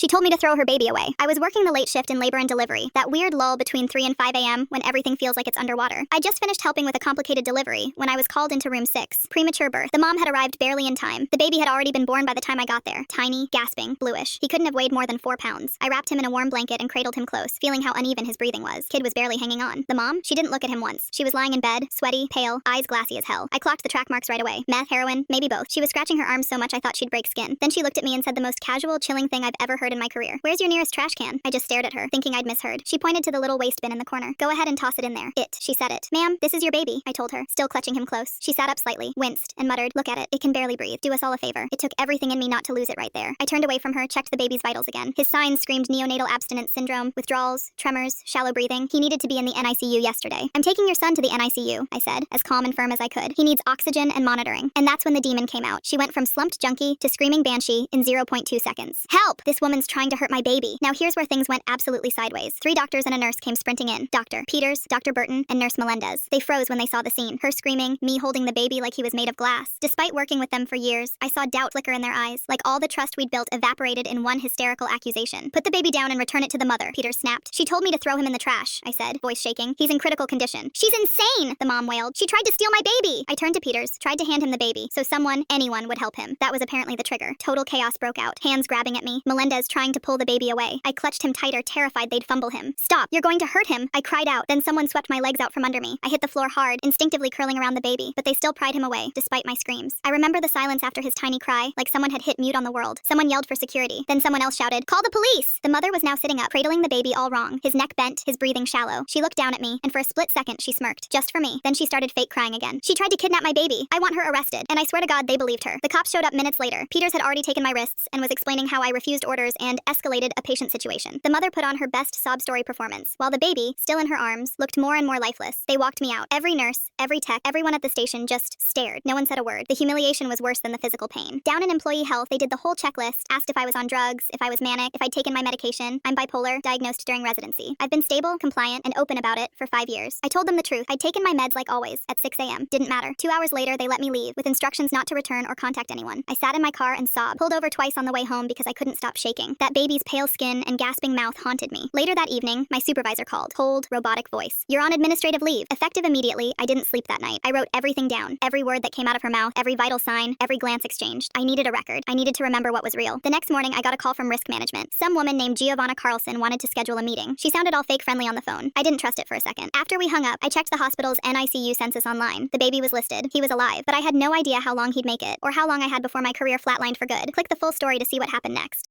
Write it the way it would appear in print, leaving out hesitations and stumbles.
She told me to throw her baby away. I was working the late shift in labor and delivery, that weird lull between 3 and 5 a.m. when everything feels like it's underwater. I just finished helping with a complicated delivery when I was called into room 6. Premature birth. The mom had arrived barely in time. The baby had already been born by the time I got there. Tiny, gasping, bluish. He couldn't have weighed more than 4 pounds. I wrapped him in a warm blanket and cradled him close, feeling how uneven his breathing was. Kid was barely hanging on. The mom? She didn't look at him once. She was lying in bed, sweaty, pale, eyes glassy as hell. I clocked the track marks right away. Meth, heroin, maybe both. She was scratching her arms so much I thought she'd break skin. Then she looked at me and said the most casual, chilling thing I've ever heard in my career. Where's your nearest trash can? I just stared at her, thinking I'd misheard. She pointed to the little waste bin in the corner. Go ahead and toss it in there. She said it. Ma'am, this is your baby, I told her, still clutching him close. She sat up slightly, winced, and muttered, look at it. It can barely breathe. Do us all a favor. It took everything in me not to lose it right there. I turned away from her, checked the baby's vitals again. His signs screamed neonatal abstinence syndrome, withdrawals, tremors, shallow breathing. He needed to be in the NICU yesterday. I'm taking your son to the NICU, I said, as calm and firm as I could. He needs oxygen and monitoring. And that's when the demon came out. She went from slumped junkie to screaming banshee in 0.2 seconds. Help! This woman's trying to hurt my baby. Now here's where things went absolutely sideways. 3 doctors and a nurse came sprinting in. Dr. Peters, Dr. Burton, and Nurse Melendez. They froze when they saw the scene. Her screaming, me holding the baby like he was made of glass. Despite working with them for years, I saw doubt flicker in their eyes, like all the trust we'd built evaporated in one hysterical accusation. Put the baby down and return it to the mother, Peters snapped. She told me to throw him in the trash, I said, voice shaking. He's in critical condition. She's insane, the mom wailed. She tried to steal my baby. I turned to Peters, tried to hand him the baby, so anyone would help him. That was apparently the trigger. Total chaos broke out, hands grabbing at me, Melendez trying to pull the baby away. I clutched him tighter, terrified they'd fumble him. Stop, you're going to hurt him, I cried out. Then someone swept my legs out from under me. I hit the floor hard, instinctively curling around the baby, but they still pried him away, despite my screams. I remember the silence after his tiny cry, like someone had hit mute on the world. Someone yelled for security. Then someone else shouted, call the police! The mother was now sitting up, cradling the baby all wrong, his neck bent, his breathing shallow. She looked down at me, and for a split second she smirked, just for me. Then she started fake crying again. She tried to kidnap my baby. I want her arrested. And I swear to God they believed her. The cops showed up minutes later. Peters had already taken my wrists and was explaining how I refused orders and escalated a patient situation. The mother put on her best sob story performance, while the baby, still in her arms, looked more and more lifeless. They walked me out. Every nurse, every tech, everyone at the station just stared. No one said a word. The humiliation was worse than the physical pain. Down in employee health, they did the whole checklist, asked if I was on drugs, if I was manic, if I'd taken my medication. I'm bipolar, diagnosed during residency. I've been stable, compliant, and open about it for 5 years. I told them the truth. I'd taken my meds like always, at 6 a.m. Didn't matter. 2 hours later, they let me leave, with instructions not to return or contact anyone. I sat in my car and sobbed, pulled over twice on the way home because I couldn't stop shaking. That baby's pale skin and gasping mouth haunted me. Later that evening, my supervisor called. Cold, robotic voice. You're on administrative leave. Effective immediately, I didn't sleep that night. I wrote everything down. Every word that came out of her mouth, every vital sign, every glance exchanged. I needed a record. I needed to remember what was real. The next morning, I got a call from risk management. Some woman named Giovanna Carlson wanted to schedule a meeting. She sounded all fake friendly on the phone. I didn't trust it for a second. After we hung up, I checked the hospital's NICU census online. The baby was listed. He was alive, but I had no idea how long he'd make it, or how long I had before my career flatlined for good. Click the full story to see what happened next.